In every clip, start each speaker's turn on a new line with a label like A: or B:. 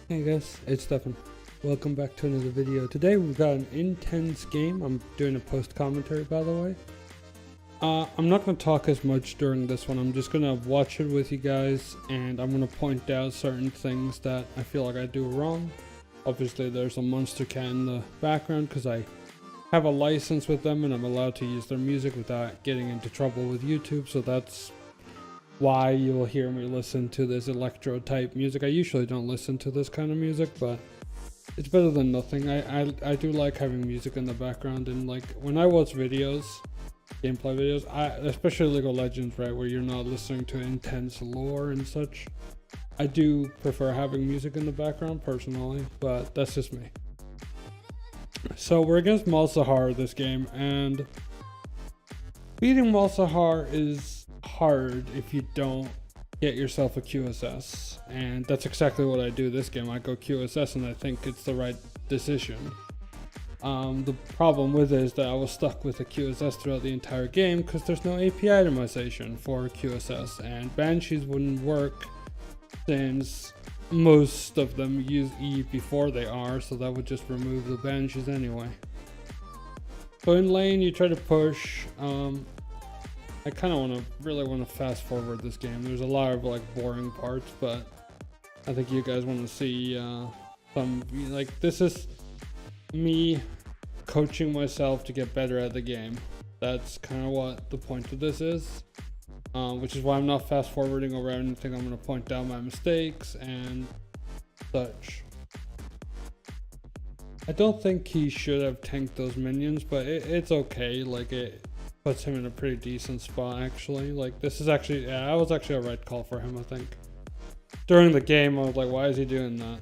A: Hey guys, it's Stefan. Welcome back to another video. Today we've got an intense game. I'm doing a post commentary, by the way. I'm not going to talk as much during this one. I'm just going to watch it with you guys, and I'm going to point out certain things that I feel like I do wrong. Obviously there's a monster cat in the background because I have a license with them and I'm allowed to use their music without getting into trouble with YouTube, so that's why you'll hear me listen to this electro type music. I usually don't listen to this kind of music, but it's better than nothing. I do like having music in the background, and like when I watch videos, gameplay videos, especially League of Legends, right, where you're not listening to intense lore and such, I do prefer having music in the background personally, but that's just me. So we're against Malzahar this game, and beating Malzahar is hard if you don't get yourself a QSS, and that's exactly what I do this game. I go QSS and I think it's the right decision. The problem with it is that I was stuck with a QSS throughout the entire game because there's no API itemization for QSS, and Banshees wouldn't work since most of them use E before they R, so that would just remove the Banshees anyway. So in lane you try to push. I kind of really want to fast forward this game. There's a lot of like boring parts, but I think you guys want to see some, like, this is me coaching myself to get better at the game. That's kind of what the point of this is, which is why I'm not fast forwarding over anything. I'm going to point out my mistakes and such. I don't think he should have tanked those minions, but it's okay. Like, it puts him in a pretty decent spot actually. Like, this is actually, yeah, that was actually a right call for him, I think. During the game I was like, why is he doing that?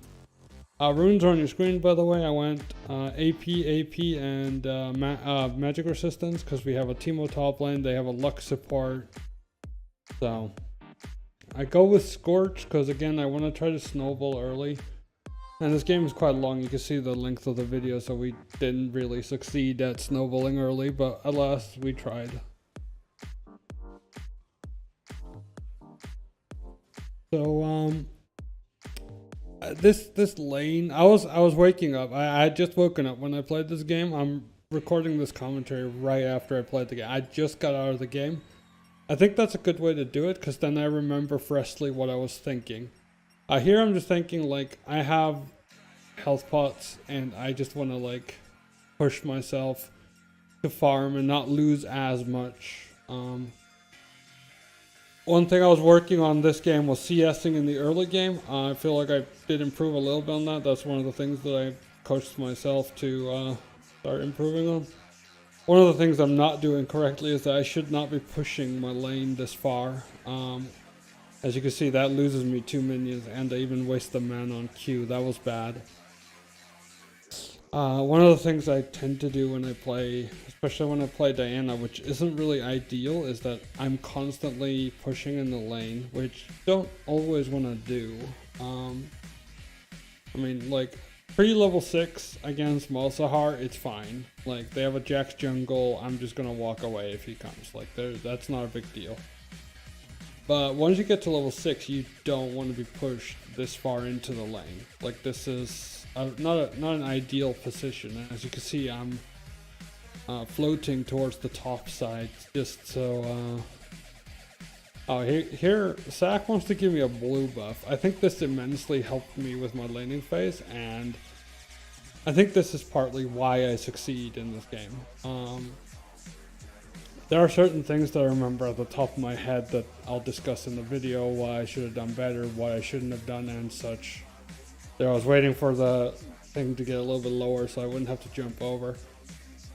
A: Runes are on your screen, by the way. I went AP, and magic resistance because we have a Teemo top lane, they have a Lux support. So I go with Scorch because again I want to try to snowball early. And this game is quite long, you can see the length of the video, so we didn't really succeed at snowballing early, but at last we tried. So this lane, I was waking up. I had just woken up when I played this game. I'm recording this commentary right after I played the game. I just got out of the game. I think that's a good way to do it because then I remember freshly what I was thinking. Here I'm just thinking, like, I have health pots and I just want to like push myself to farm and not lose as much. One thing I was working on this game was CSing in the early game. I feel like I did improve a little bit on that. That's one of the things that I coached myself to start improving on. One of the things I'm not doing correctly is that I should not be pushing my lane this far. As you can see, that loses me 2 minions, and I even waste the mana on Q. That was bad. One of the things I tend to do when I play, especially when I play Diana, which isn't really ideal, is that I'm constantly pushing in the lane, which don't always want to do. I mean, like, pre-level 6 against Malzahar, it's fine. Like, they have a Jax jungle, I'm just gonna walk away if he comes. Like, that's not a big deal. But once you get to level 6, you don't want to be pushed this far into the lane. Like, this is not an ideal position. As you can see, I'm floating towards the top side, just so... Oh, here, Zach wants to give me a blue buff. I think this immensely helped me with my laning phase, and I think this is partly why I succeed in this game. There are certain things that I remember at the top of my head that I'll discuss in the video, why I should have done better, what I shouldn't have done, and such. There, I was waiting for the thing to get a little bit lower so I wouldn't have to jump over.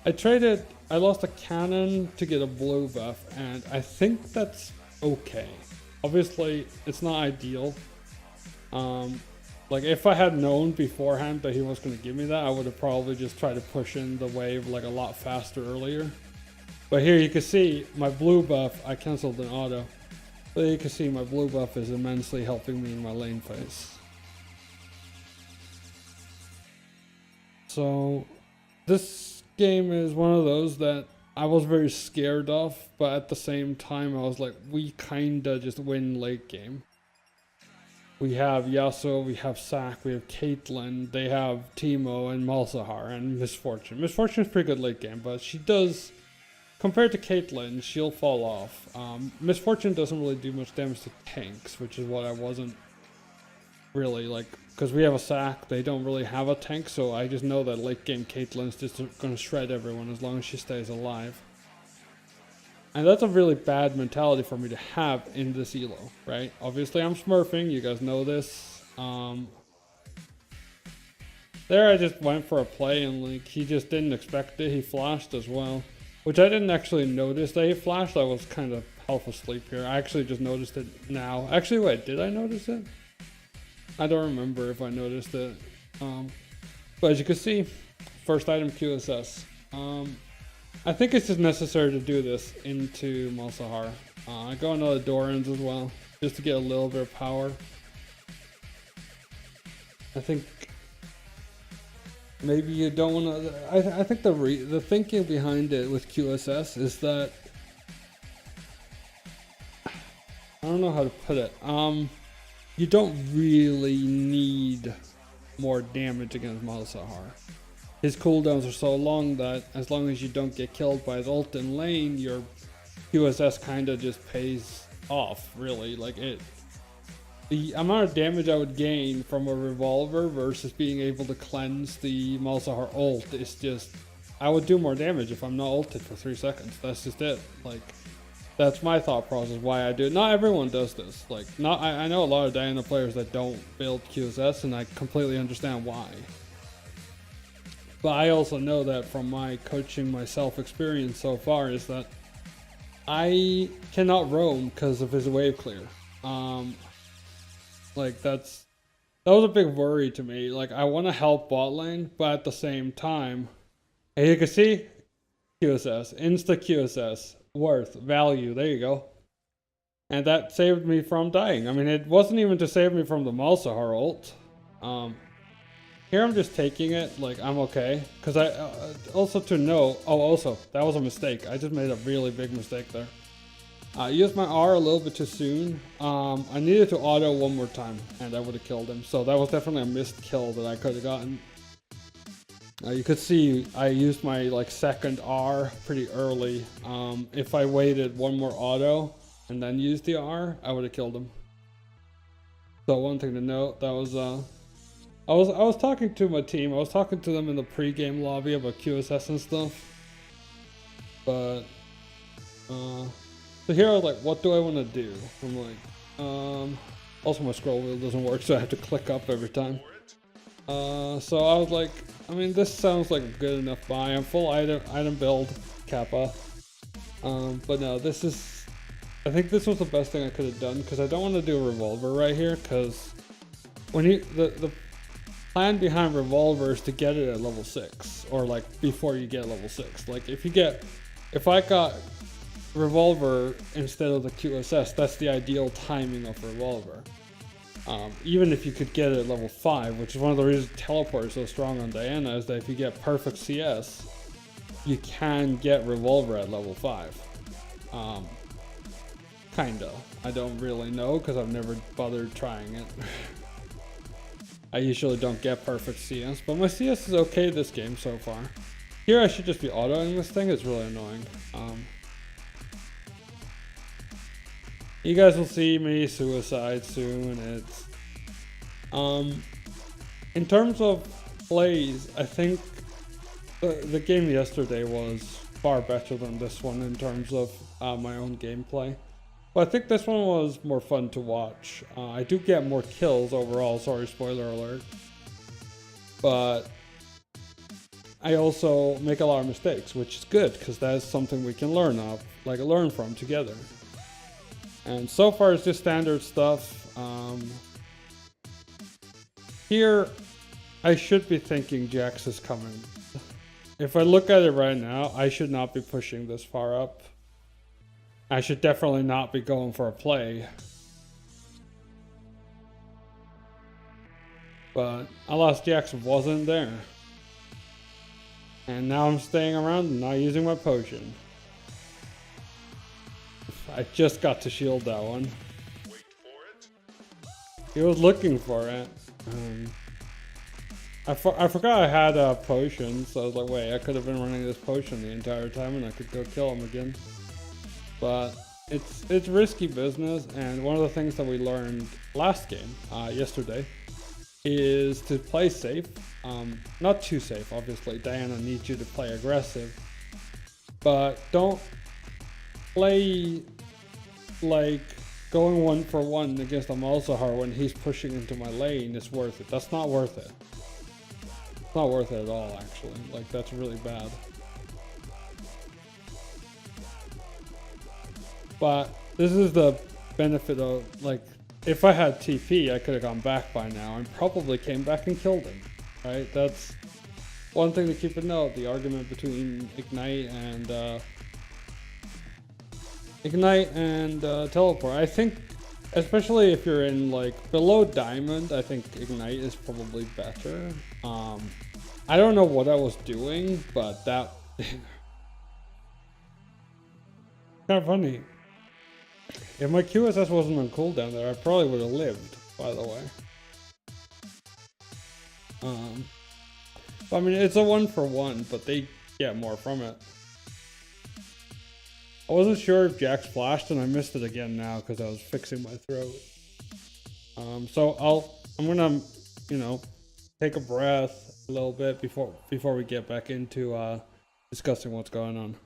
A: I lost a cannon to get a blue buff, and I think that's okay. Obviously, it's not ideal. Like, if I had known beforehand that he was going to give me that, I would have probably just tried to push in the wave like a lot faster earlier. But here you can see my blue buff, I cancelled an auto. But you can see my blue buff is immensely helping me in my lane phase. So this game is one of those that I was very scared of, but at the same time I was like, we kinda just win late game. We have Yasuo, we have Sack, we have Caitlyn, they have Teemo and Malzahar and Misfortune. Misfortune is pretty good late game, but she does, compared to Caitlyn, she'll fall off. Misfortune doesn't really do much damage to tanks, which is what I wasn't really like, because we have a Sack, they don't really have a tank, so I just know that late game Caitlyn's just going to shred everyone as long as she stays alive. And that's a really bad mentality for me to have in this elo, right? Obviously I'm smurfing, you guys know this. There I just went for a play and like he just didn't expect it, he flashed as well. Which I didn't actually notice that he flashed, I was kind of half asleep here. I actually just noticed it now. Actually wait, did I notice it? I don't remember if I noticed it. But as you can see, first item QSS. I think it's just necessary to do this into Malzahar. I go into the Dorans as well, just to get a little bit of power. I think maybe you don't want to. I think the thinking behind it with QSS is that I don't know how to put it. You don't really need more damage against Malzahar. His cooldowns are so long that as long as you don't get killed by his ult in lane, your QSS kind of just pays off, really. Like the amount of damage I would gain from a revolver versus being able to cleanse the Malzahar ult is just, I would do more damage if I'm not ulted for 3 seconds. That's just it. Like, that's my thought process why I do it. Not everyone does this. Like, I know a lot of Diana players that don't build QSS, and I completely understand why. But I also know that from my coaching myself experience so far is that I cannot roam because of his wave clear. Like that was a big worry to me. Like I want to help bot lane, but at the same time, and you can see QSS, insta QSS, worth, value, there you go. And that saved me from dying. I mean, it wasn't even to save me from the Malzahar ult. Here I'm just taking it, like I'm okay. Because I, also to know, oh also, that was a mistake. I just made a really big mistake there. I used my R a little bit too soon. I needed to auto one more time and I would have killed him. So that was definitely a missed kill that I could have gotten. You could see I used my like second R pretty early. If I waited one more auto and then used the R, I would have killed him. So one thing to note, that was I was talking to my team. I was talking to them in the pre-game lobby about QSS and stuff. But so here I was like, what do I want to do? I'm like, also my scroll wheel doesn't work, so I have to click up every time. So I was like, I mean, this sounds like a good enough buy. I'm full item build, Kappa. But no, this is, I think this was the best thing I could have done because I don't want to do a revolver right here because when the plan behind revolver is to get it at level 6 or like before you get level 6. Like if I got revolver instead of the QSS, that's the ideal timing of revolver. Even if you could get it at level 5, which is one of the reasons teleport is so strong on Diana, is that if you get perfect CS, you can get revolver at level 5. Kinda. I don't really know because I've never bothered trying it. I usually don't get perfect CS, but my CS is okay this game so far. Here I should just be autoing this thing, it's really annoying. You guys will see me suicide soon. It's in terms of plays, I think the game yesterday was far better than this one in terms of my own gameplay. But I think this one was more fun to watch. I do get more kills overall, sorry, spoiler alert. But I also make a lot of mistakes, which is good because that is something we can learn from together. And so far it's just standard stuff. Here, I should be thinking Jax is coming. If I look at it right now, I should not be pushing this far up. I should definitely not be going for a play. But alas, Jax wasn't there. And now I'm staying around and not using my potion. I just got to shield that one. He was looking for it. I forgot I had a potion, so I was like, wait, I could have been running this potion the entire time and I could go kill him again. But it's risky business, and one of the things that we learned last game, yesterday, is to play safe. Not too safe, obviously. Diana needs you to play aggressive, but don't play like going 1-for-1 against a Malzahar when he's pushing into my lane is worth it. That's not worth it. It's not worth it at all, actually. Like, that's really bad. But this is the benefit of, like, if I had TP, I could have gone back by now and probably came back and killed him, right? That's one thing to keep in note, the argument between Ignite and Teleport. I think, especially if you're in, like, below Diamond, I think Ignite is probably better. I don't know what I was doing, but that... kind of funny. If my QSS wasn't on cooldown there, I probably would have lived, by the way. I mean, it's a 1-for-1, but they get more from it. I wasn't sure if Jax flashed, and I missed it again now because I was fixing my throat. So I'm gonna, you know, take a breath a little bit before we get back into discussing what's going on.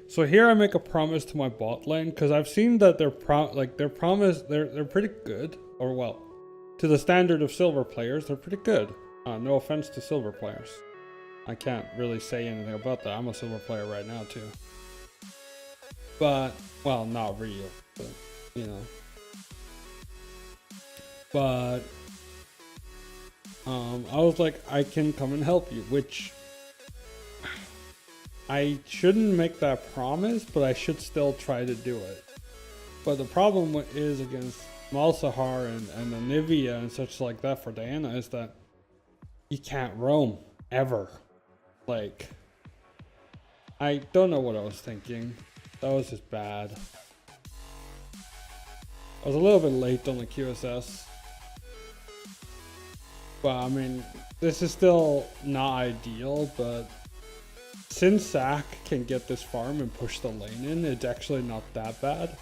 A: So here I make a promise to my bot lane, because I've seen that they're pretty good, or well, to the standard of silver players, they're pretty good. No offense to silver players. I can't really say anything about that. I'm a silver player right now too. But, well, not real, but, you know. But, I was like, I can come and help you, which... I shouldn't make that promise, but I should still try to do it. But the problem is against Malzahar and Anivia and such like that for Diana is that you can't roam, ever. Like, I don't know what I was thinking. That was just bad. I was a little bit late on the QSS. But I mean, this is still not ideal, but... since Zach can get this farm and push the lane in, it's actually not that bad.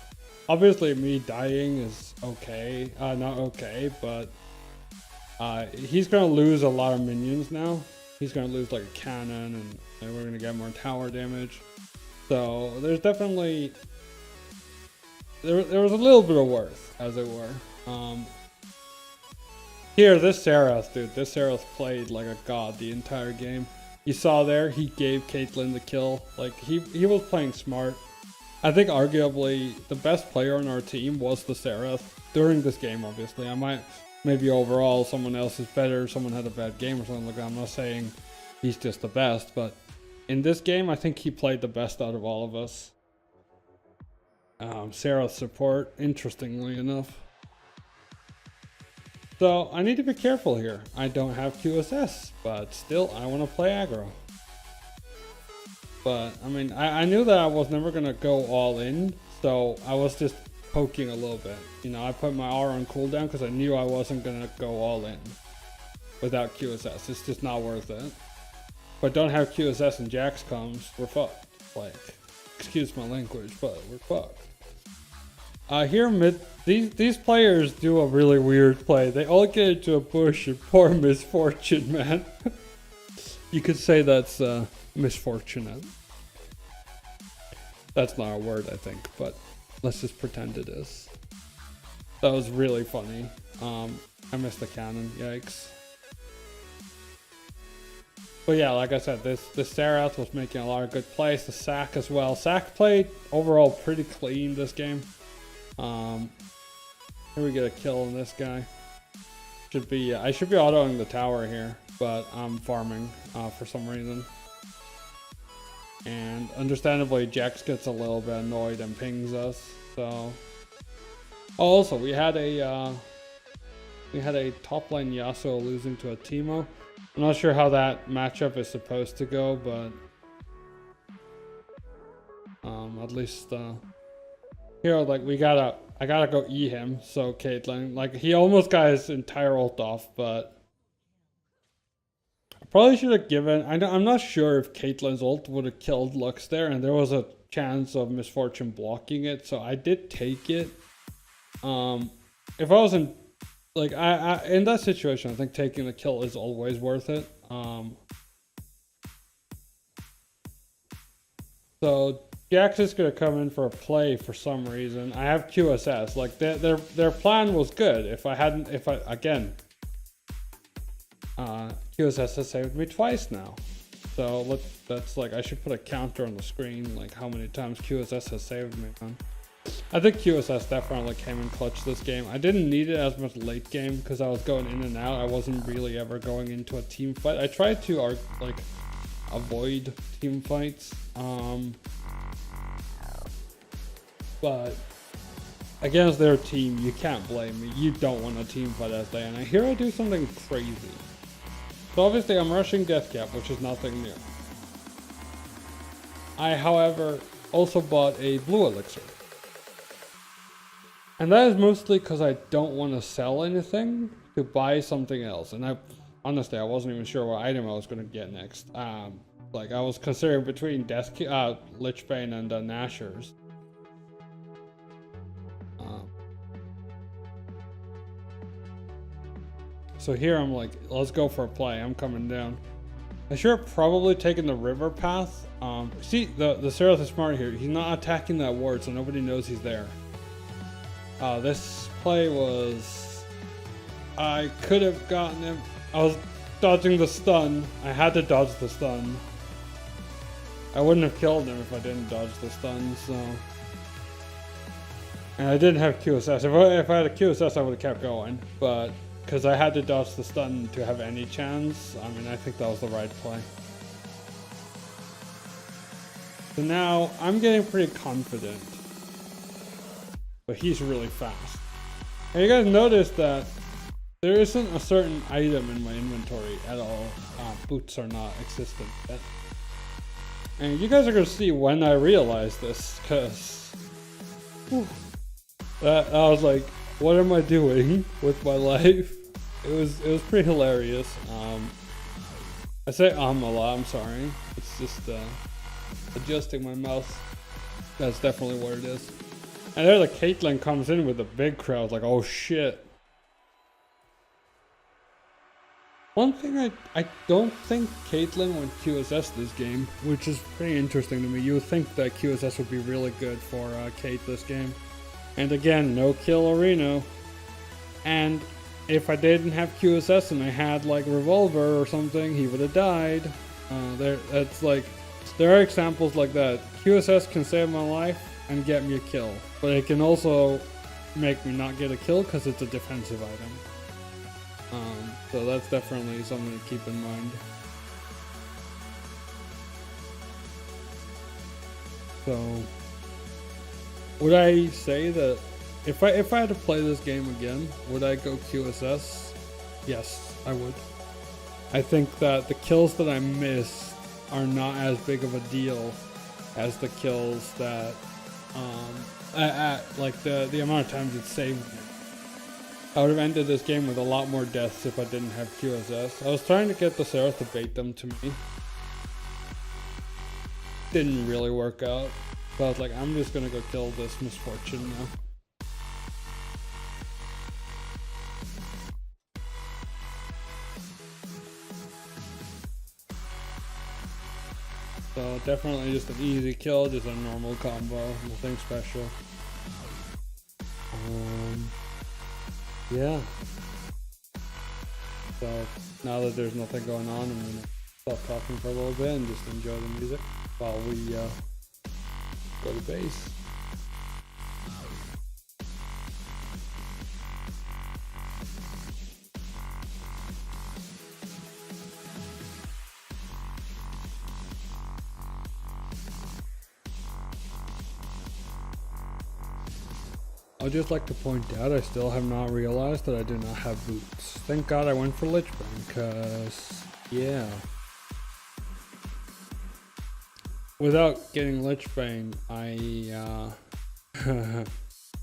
A: Obviously, me dying is okay. Not okay, but he's going to lose a lot of minions now. He's going to lose like a cannon, and we're going to get more tower damage. So there's definitely... There was a little bit of worth, as it were. Here, this Serath, dude. This Serath played like a god the entire game. You saw there, he gave Caitlyn the kill. Like, he was playing smart. I think arguably the best player on our team was the Serath during this game, obviously. Maybe overall someone else is better, someone had a bad game or something like that. I'm not saying he's just the best, but in this game, I think he played the best out of all of us. Serath support, interestingly enough. So I need to be careful here. I don't have QSS, but still I want to play aggro. But I mean, I knew that I was never going to go all in, so I was just poking a little bit. You know, I put my R on cooldown because I knew I wasn't going to go all in without QSS. It's just not worth it. But don't have QSS and Jax comes, we're fucked. Like, excuse my language, but we're fucked. Here mid, these players do a really weird play. They all get into a bush and poor misfortune, man. You could say that's misfortunate. That's not a word, I think, but let's just pretend it is. That was really funny. I missed the cannon, yikes. But yeah, like I said, this Serath was making a lot of good plays. The Sack as well. Sack played overall pretty clean this game. Here we get a kill on this guy. Should be I should be autoing the tower here, but I'm farming for some reason. And understandably, Jax gets a little bit annoyed and pings us. So Also, we had a top lane Yasuo losing to a Teemo. I'm not sure how that matchup is supposed to go, but at least here, like, I gotta go E him. So Caitlyn, like, he almost got his entire ult off, but I probably should have given. I'm not sure if Caitlyn's ult would have killed Lux there, and there was a chance of Misfortune blocking it, so I did take it. If I wasn't like I in that situation, I think taking the kill is always worth it. So Jax is gonna come in for a play for some reason. I have QSS. Like their plan was good. If I again, QSS has saved me twice now. So that's like, I should put a counter on the screen, like how many times QSS has saved me, man. I think QSS definitely came in clutch this game. I didn't need it as much late game because I was going in and out. I wasn't really ever going into a team fight. I tried to like avoid team fights, but against their team, you can't blame me. You don't want a team fight as Diana. Here I do something crazy. So obviously I'm rushing Death Cap, which is nothing new. I, however, also bought a blue elixir. And that is mostly because I don't want to sell anything to buy something else. And honestly, I wasn't even sure what item I was going to get next. Like, I was considering between Lichbane and Nashers. So here I'm like, let's go for a play. I'm coming down. I should have probably taken the river path. See, the Seraph is smart here. He's not attacking that ward, so nobody knows he's there. This play was... I could have gotten him. I was dodging the stun. I had to dodge the stun. I wouldn't have killed him if I didn't dodge the stun, so... And I didn't have QSS. If I had a QSS, I would have kept going, but... because I had to dodge the stun to have any chance, I mean, I think that was the right play. So now, I'm getting pretty confident. But he's really fast. And you guys notice that there isn't a certain item in my inventory at all. Boots are not existent yet. And you guys are going to see when I realize this, because... I was like, what am I doing with my life? It was pretty hilarious. I say a lot, I'm sorry. It's just adjusting my mouse. That's definitely what it is. And there the Caitlyn comes in with a big crowd, like, oh shit. One thing I don't think Caitlyn went QSS this game, which is pretty interesting to me. You would think that QSS would be really good for Kate this game. And again, no kill Reno. And if I didn't have QSS and I had like Revolver or something, he would have died. There are examples like that. QSS can save my life and get me a kill, but it can also make me not get a kill because it's a defensive item. So that's definitely something to keep in mind. So, would I say that if I had to play this game again, would I go QSS? Yes, I would. I think that the kills that I missed are not as big of a deal as the kills that, like the amount of times it saved me. I would have ended this game with a lot more deaths if I didn't have QSS. I was trying to get the Seraph to bait them to me. Didn't really work out. So I was like, I'm just gonna go kill this Misfortune now. So definitely just an easy kill, just a normal combo, nothing special. Yeah. So now that there's nothing going on, I'm gonna stop talking for a little bit and just enjoy the music while we go to base. I'd just like to point out I still have not realized that I do not have boots. Thank God I went for Lichbane, because, yeah. Without getting Lichbane,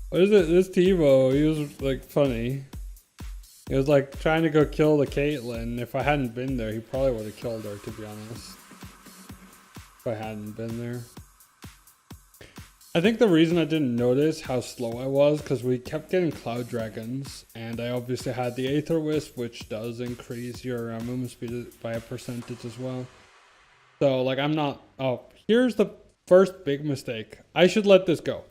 A: what is it? This Teemo, he was like funny. He was like trying to go kill the Caitlyn. If I hadn't been there, he probably would have killed her, to be honest. If I hadn't been there. I think the reason I didn't notice how slow I was because we kept getting Cloud Dragons, and I obviously had the Aether Wisp, which does increase your movement speed by a percentage as well. So like I'm not. Oh, here's the first big mistake. I should let this go,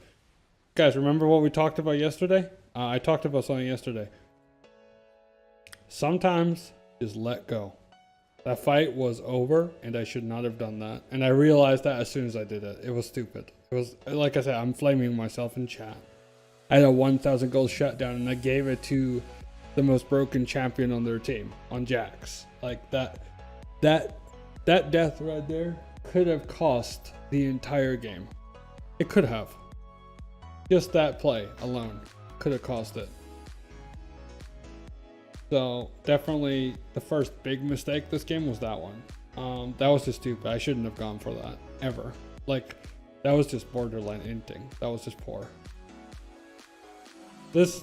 A: guys. Remember what we talked about yesterday? I talked about something yesterday. Sometimes just let go. That fight was over, and I should not have done that. And I realized that as soon as I did it. It was stupid. It was, like I said, I'm flaming myself in chat. I had a 1,000 gold shutdown, and I gave it to the most broken champion on their team, on Jax. Like that death right there could have cost the entire game. It could have. Just that play alone could have cost it. So definitely the first big mistake this game was that one. That was just stupid. I shouldn't have gone for that ever. Like that was just borderline inting. That was just poor. This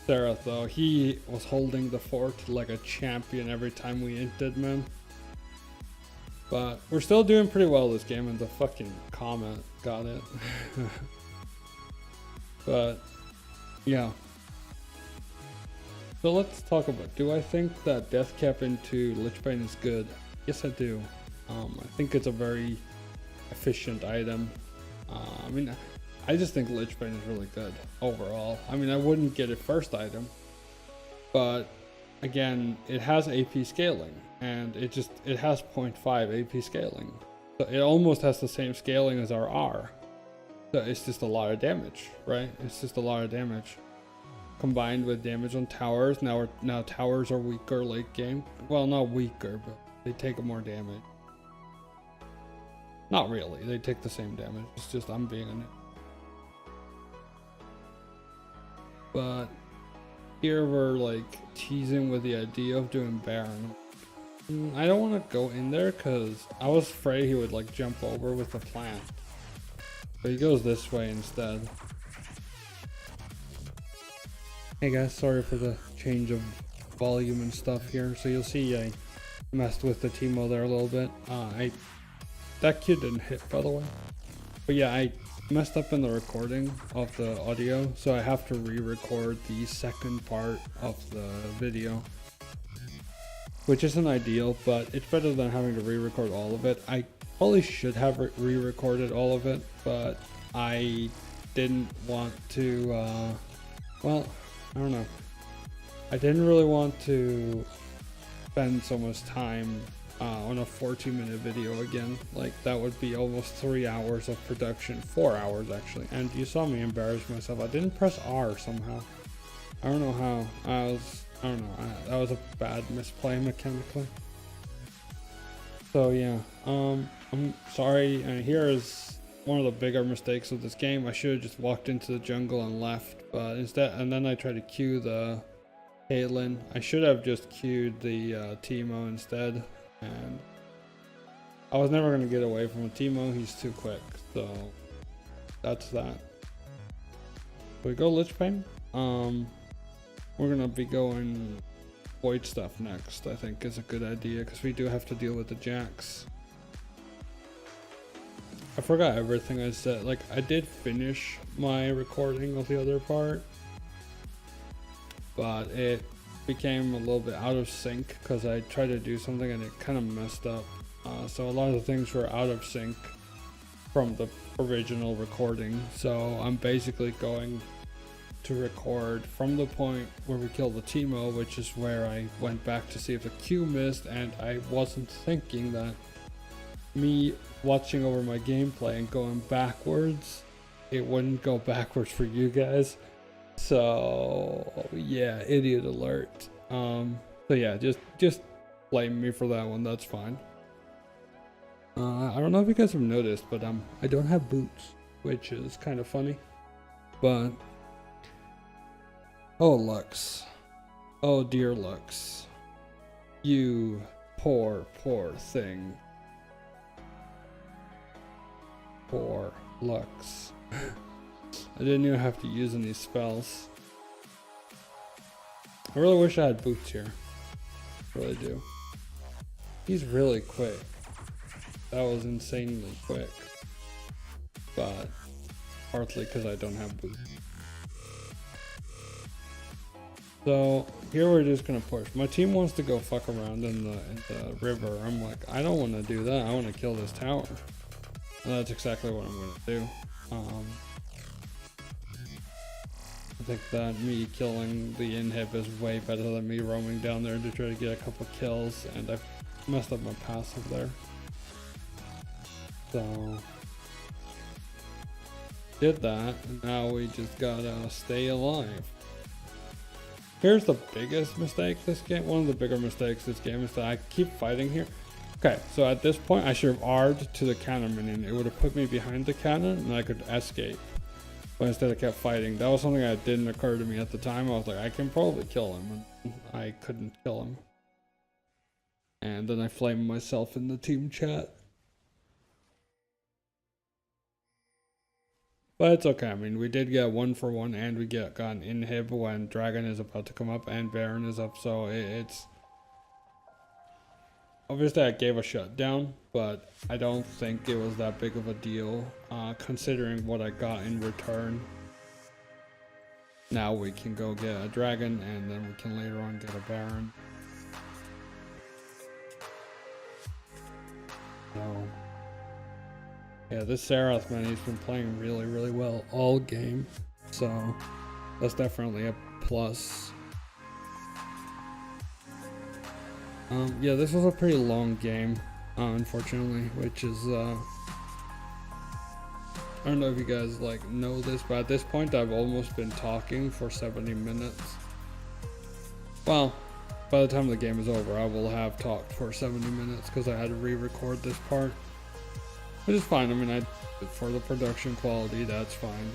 A: Seraph though, he was holding the fort like a champion every time we inted, man. But we're still doing pretty well this game, and the fucking comment got it. But yeah. So let's talk about, do I think that Death Cap into Lichbane is good? Yes, I do. I think it's a very efficient item. I mean, I just think Lichbane is really good overall. I mean, I wouldn't get it first item, but again, it has AP scaling, and it has 0.5 AP scaling. So it almost has the same scaling as our R. So it's just a lot of damage, right? It's just a lot of damage. Combined with damage on towers. Now towers are weaker late game. Well, not weaker, but they take more damage. Not really. They take the same damage. It's just I'm being a noob. But here we're like teasing with the idea of doing Baron. I don't want to go in there because I was afraid he would like jump over with the plant. But he goes this way instead. Hey guys, sorry for the change of volume and stuff here. So you'll see I messed with the Teemo there a little bit. That kid didn't hit, by the way. But yeah, I messed up in the recording of the audio, so I have to re-record the second part of the video. Which isn't ideal, but it's better than having to re-record all of it. I probably should have re-recorded all of it, but I didn't want to, well, I don't know. I didn't really want to spend so much time on a 14-minute video again. Like that would be almost 3 hours of production, 4 hours actually. And you saw me embarrass myself. I didn't press R somehow. I don't know how. I don't know. That was a bad misplay mechanically. So yeah, I'm sorry. And here is one of the bigger mistakes of this game. I should have just walked into the jungle and left, but instead, and then I tried to queue the Caitlyn. I should have just queued the Teemo instead, and I was never going to get away from a Teemo. He's too quick, so that's that. We go Lichbane. We're going to be going Void stuff next, I think is a good idea, because we do have to deal with the Jax. I forgot everything I said. Like, I did finish my recording of the other part, but it became a little bit out of sync because I tried to do something and it kind of messed up. So a lot of the things were out of sync from the original recording. So I'm basically going to record from the point where we killed the Teemo, which is where I went back to see if the Q missed, and I wasn't thinking that me watching over my gameplay and going backwards, it wouldn't go backwards for you guys. So yeah, idiot alert. So yeah, just blame me for that one. That's fine. I don't know if you guys have noticed, but I don't have boots, which is kind of funny. But Oh, Lux. Oh, dear Lux. You poor, poor thing. Poor Lux. I didn't even have to use any spells. I really wish I had boots here. I really do. He's really quick. That was insanely quick. But partly because I don't have boots. So here we're just gonna push. My team wants to go fuck around in the river. I'm like, I don't want to do that. I want to kill this tower. And that's exactly what I'm gonna do. I think that me killing the inhib is way better than me roaming down there to try to get a couple kills, and I've messed up my passive there. So did that, and now we just gotta stay alive. Here's the biggest mistake this game, one of the bigger mistakes this game is that I keep fighting here. Okay, so at this point I should have R'd to the cannon minion. It would have put me behind the cannon and I could escape. But instead I kept fighting. That was something that didn't occur to me at the time. I was like, I can probably kill him, and I couldn't kill him. And then I flamed myself in the team chat. But it's okay. I mean, we did get 1-for-1, and we got an inhib when Dragon is about to come up and Baron is up. So it's obviously I gave a shutdown, but I don't think it was that big of a deal considering what I got in return. Now we can go get a Dragon, and then we can later on get a Baron. So yeah, this Serath, man, he's been playing really, really well all game. So that's definitely a plus. Yeah, this was a pretty long game, unfortunately, which is, I don't know if you guys like know this, but at this point I've almost been talking for 70 minutes. Well, by the time the game is over, I will have talked for 70 minutes because I had to re-record this part. Which is fine. I mean, for the production quality, that's fine.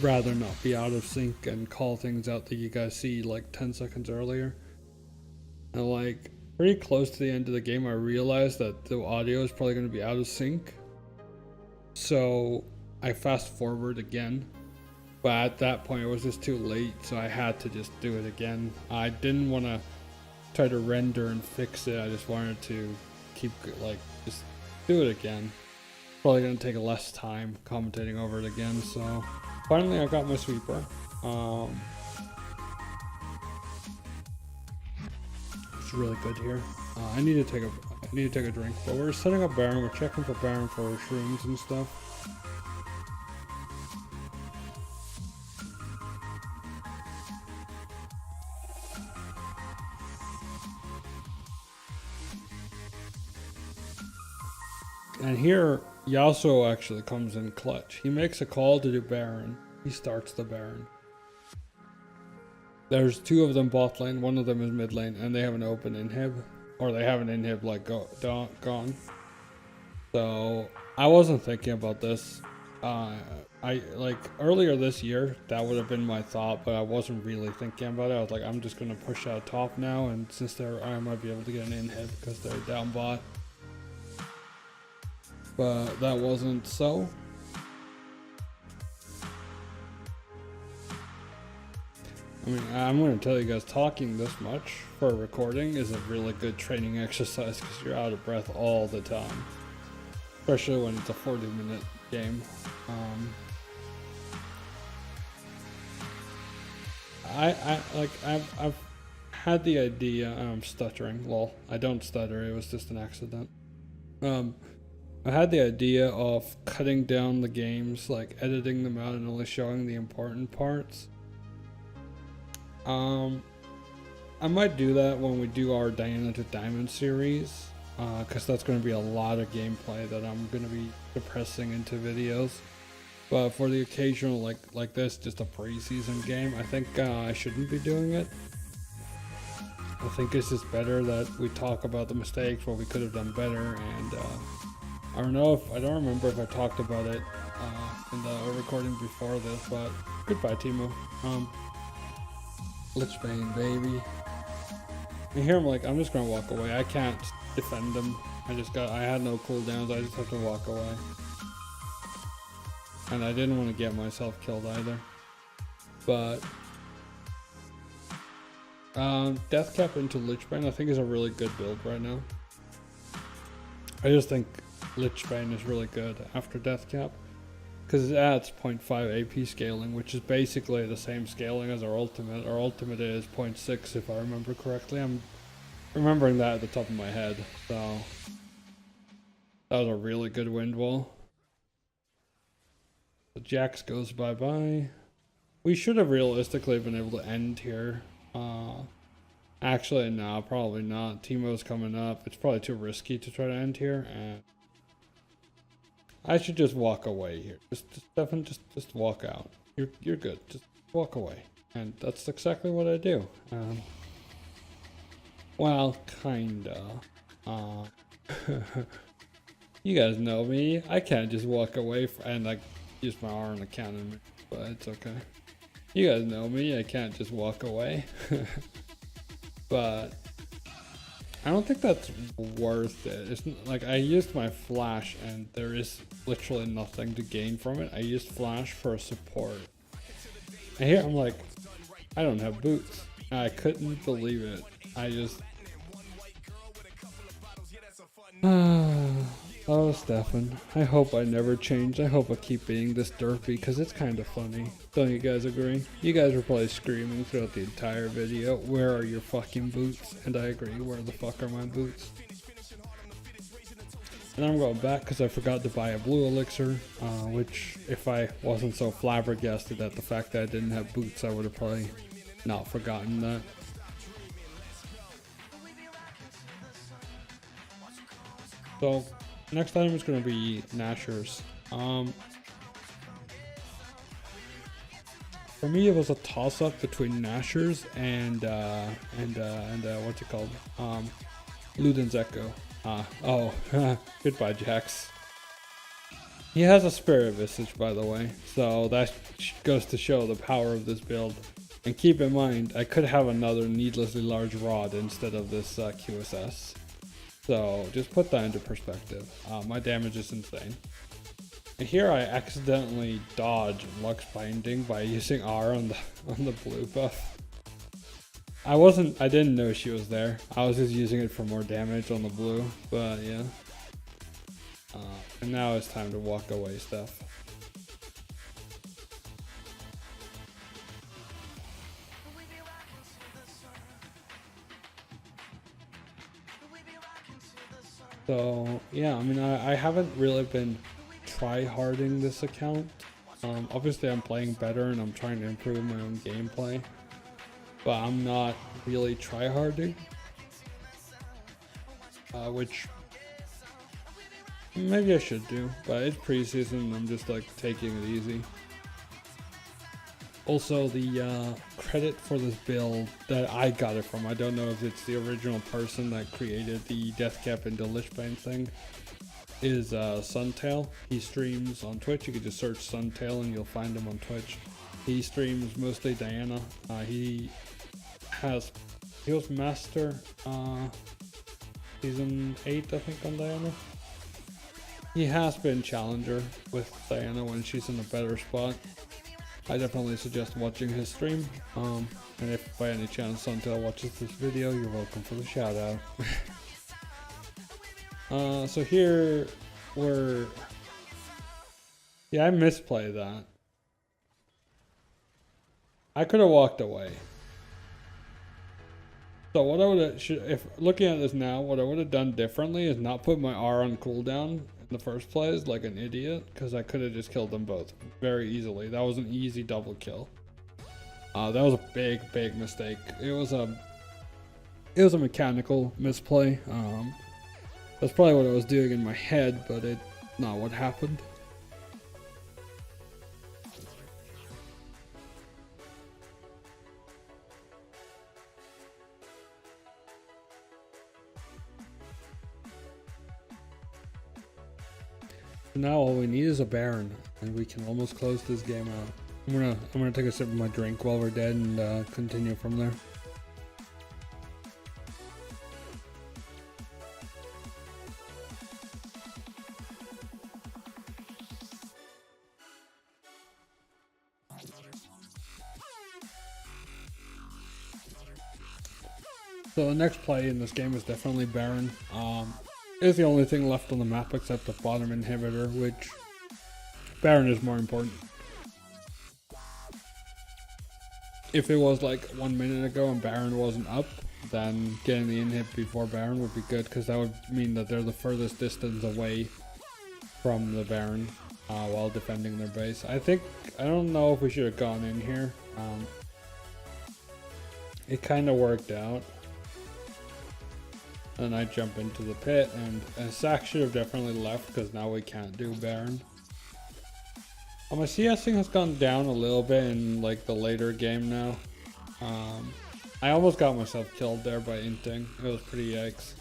A: Rather not be out of sync and call things out that you guys see like 10 seconds earlier. And like pretty close to the end of the game, I realized that the audio is probably going to be out of sync. So I fast forward again. But at that point, it was just too late, so I had to just do it again. I didn't want to try to render and fix it. I just wanted to keep like just do it again. Probably gonna take less time commentating over it again. So finally I got my sweeper. It's really good here. I need to take a drink, but we're setting up Baron. We're checking for Baron for shrooms and stuff. And here, Yasuo actually comes in clutch. He makes a call to do Baron. He starts the Baron. There's two of them bot lane, one of them is mid lane, and they have an open inhib. Or they have an inhib like gone. So, I wasn't thinking about this. I like earlier this year, that would have been my thought, but I wasn't really thinking about it. I was like, I'm just going to push out top now, and since I might be able to get an inhib because they're down bot. But that wasn't so. I mean, I'm going to tell you guys, talking this much for a recording is a really good training exercise because you're out of breath all the time. Especially when it's a 40-minute game. I've had the idea, I'm stuttering, lol. I don't stutter, it was just an accident. I had the idea of cutting down the games, like editing them out and only showing the important parts. I might do that when we do our Diana to Diamond series, because that's going to be a lot of gameplay that I'm going to be depressing into videos. But for the occasional like this, just a preseason game, I think I shouldn't be doing it. I think it's just better that we talk about the mistakes, what we could have done better, and I don't remember if I talked about it in the recording before this, but goodbye, Timo. Lichbane, baby. And here I'm like, I'm just gonna walk away. I can't defend him. I had no cooldowns. I just have to walk away. And I didn't want to get myself killed either. But Death Cap into Lichbane I think is a really good build right now. I just think Lichbane is really good after Death Cap, because it adds 0.5 AP scaling, which is basically the same scaling as our ultimate. Our ultimate is 0.6 if I remember correctly. I'm remembering that at the top of my head. So that was a really good wind wall. The Jax goes bye-bye. We should have realistically been able to end here. Actually, no, probably not. Timo's coming up. It's probably too risky to try to end here, and I should just walk away here. Stefan, just walk out. You're good. Just walk away, and that's exactly what I do. Well, kinda. You guys know me. I can't just walk away and like use my R on a cannon, but it's okay. You guys know me. I can't just walk away. But I don't think that's worth it. It's like I used my flash and there is literally nothing to gain from it. I used flash for a support. And here I'm like, I don't have boots. I couldn't believe it. I just oh, Stefan, I hope I never change. I hope I keep being this derpy, because it's kind of funny. Don't you guys agree? You guys were probably screaming throughout the entire video, where are your fucking boots? And I agree, where the fuck are my boots? And I'm going back because I forgot to buy a blue elixir, which if I wasn't so flabbergasted at the fact that I didn't have boots, I would have probably not forgotten that. So next item is going to be Nashers. For me, it was a toss-up between Nashers and what's it called? Luden's Echo. Oh, goodbye, Jax. He has a Spirit Visage, by the way, so that goes to show the power of this build. And keep in mind, I could have another needlessly large rod instead of this QSS. So just put that into perspective. My damage is insane. And here I accidentally dodge Lux Binding by using R on the blue buff. I didn't know she was there. I was just using it for more damage on the blue, but yeah. And now it's time to walk away stuff. So yeah, I mean, I haven't really been try-harding this account. Obviously I'm playing better and I'm trying to improve my own gameplay, but I'm not really try-harding, which maybe I should do, but it's preseason and I'm just like taking it easy. Also, the credit for this build that I got it from, I don't know if it's the original person that created the Death Cap into Lichbane thing, is Suntail. He streams on Twitch. You can just search Suntail and you'll find him on Twitch. He streams mostly Diana. He was Master Season 8, I think, on Diana. He has been Challenger with Diana when she's in a better spot. I definitely suggest watching his stream, and if by any chance Suntail watches this video, you're welcome for the shout out. So here yeah, I misplayed that. I could have walked away. So what I would have, if looking at this now, what I would have done differently is not put my R on cooldown in the first place like an idiot, because I could have just killed them both very easily. That was an easy double kill. That was a big mistake. It was a mechanical misplay. That's probably what I was doing in my head, but it's not what happened. Now all we need is a Baron. and we can almost close this game out. I'm gonna take a sip of my drink while we're dead and continue from there. So the next play in this game is definitely Baron. It's the only thing left on the map except the bottom inhibitor, which Baron is more important. If it was like 1 minute ago and Baron wasn't up, then getting the inhib before Baron would be good, because that would mean that they're the furthest distance away from the Baron while defending their base. I don't know if we should have gone in here. It kind of worked out. And I jump into the pit, and Sack should have definitely left because now we can't do Baron. My CSing has gone down a little bit in like the later game now. I almost got myself killed there by inting. It was pretty yikes.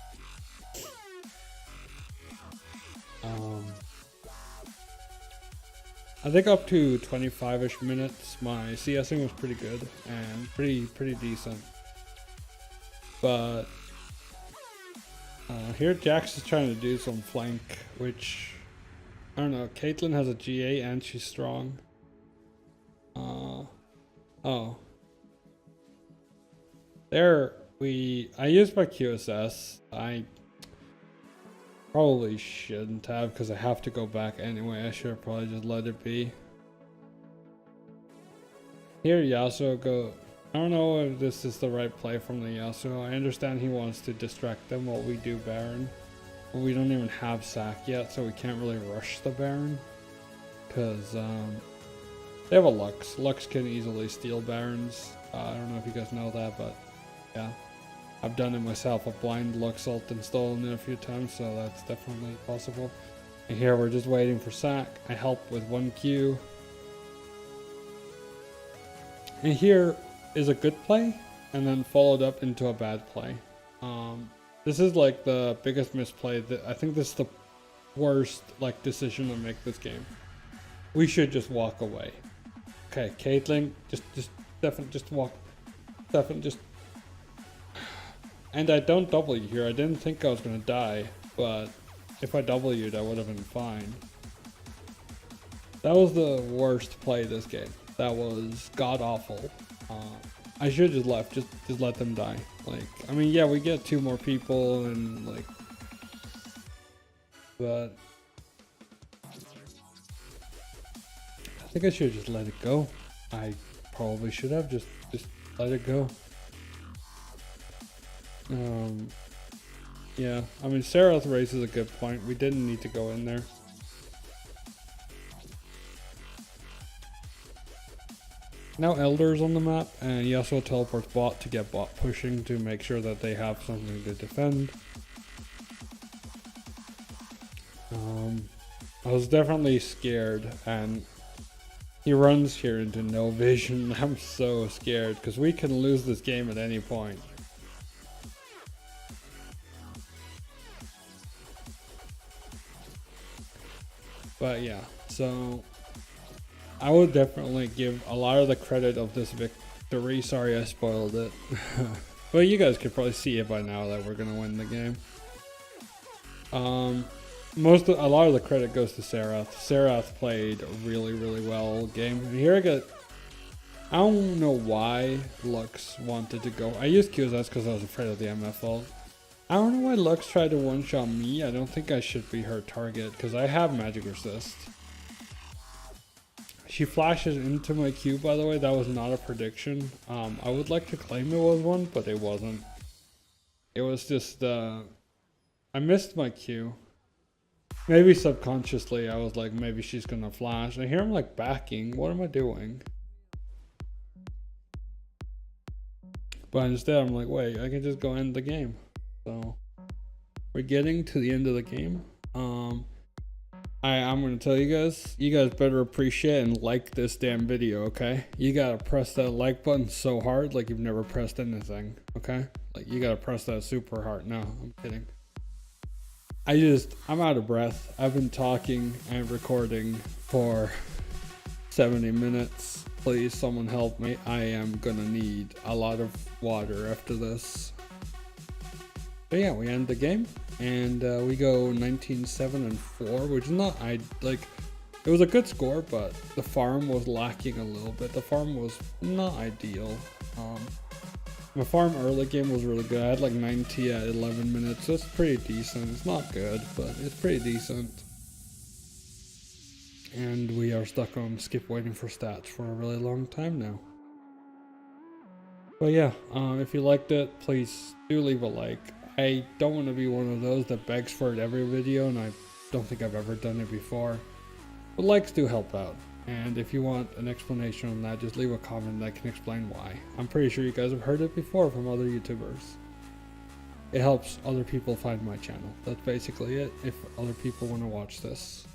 A: I think up to 25-ish minutes, my CSing was pretty good and pretty decent. But here Jax is trying to do some flank, which I don't know. Caitlyn has a GA and she's strong. Oh. There I used my QSS. I probably shouldn't have because I have to go back anyway. I should have probably just let it be. Here Yasuo go. I don't know if this is the right play from the Yasuo. I understand he wants to distract them while we do Baron. But we don't even have Sack yet, so we can't really rush the Baron. Because they have a Lux. Lux can easily steal Barons. I don't know if you guys know that, but yeah. I've done it myself. I've blind Lux ult and stolen it a few times, so that's definitely possible. And here we're just waiting for Sack. I help with 1Q. And here is a good play, and then followed up into a bad play. This is like the biggest misplay. I think this is the worst like decision to make this game. We should just walk away. Okay, Caitlyn, just walk. Just. And I don't W here. I didn't think I was gonna die, but if I W'd, I would have been fine. That was the worst play this game. That was god awful. I should just left, just let them die. Like, I mean, yeah, we get 2 more people and like, but I think I should just let it go. I probably should have just let it go. Yeah, I mean, Serath raises a good point. We didn't need to go in there. Now Elder's on the map, and Yasuo teleports bot to get bot pushing to make sure that they have something to defend. I was definitely scared, and he runs here into no vision. I'm so scared because we can lose this game at any point. But yeah, so I would definitely give a lot of the credit of this victory. Sorry I spoiled it. But you guys could probably see it by now that we're going to win the game. A lot of the credit goes to Serath. Serath played really well all game. And here I don't know why Lux wanted to go. I used QSS because I was afraid of the MF ult. I don't know why Lux tried to one-shot me. I don't think I should be her target because I have magic resist. She flashes into my Q, by the way. That was not a prediction. I would like to claim it was one, but it wasn't. It was just, I missed my Q. Maybe subconsciously, I was like, maybe she's gonna flash. And here I'm like backing. What am I doing? But instead, I'm like, wait, I can just go end the game. So we're getting to the end of the game. I'm gonna tell you guys better appreciate and like this damn video, okay? You gotta press that like button so hard like you've never pressed anything, okay? Like you gotta press that super hard. No, I'm kidding. I'm out of breath. I've been talking and recording for 70 minutes. Please, someone help me. I am gonna need a lot of water after this. But yeah, we end the game and we go 19-7-4, which is not, it was a good score, but the farm was lacking a little bit. The farm was not ideal. My farm early game was really good. I had like 90 at 11 minutes. So it's pretty decent. It's not good, but it's pretty decent. And we are stuck on skip waiting for stats for a really long time now. But yeah, if you liked it, please do leave a like. I don't want to be one of those that begs for it every video, and I don't think I've ever done it before. But likes do help out. And if you want an explanation on that, just leave a comment that can explain why. I'm pretty sure you guys have heard it before from other YouTubers. It helps other people find my channel. That's basically it, if other people want to watch this.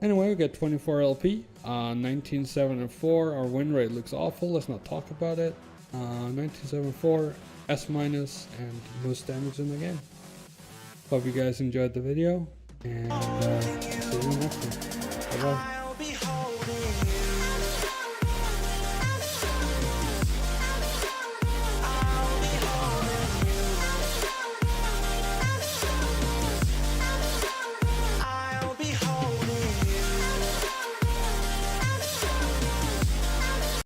A: Anyway, we get 24 LP, 19-7-4. Our win rate looks awful. Let's not talk about it. 19-7-4, S-, and most damage in the game. Hope you guys enjoyed the video, and see you next time. Bye bye.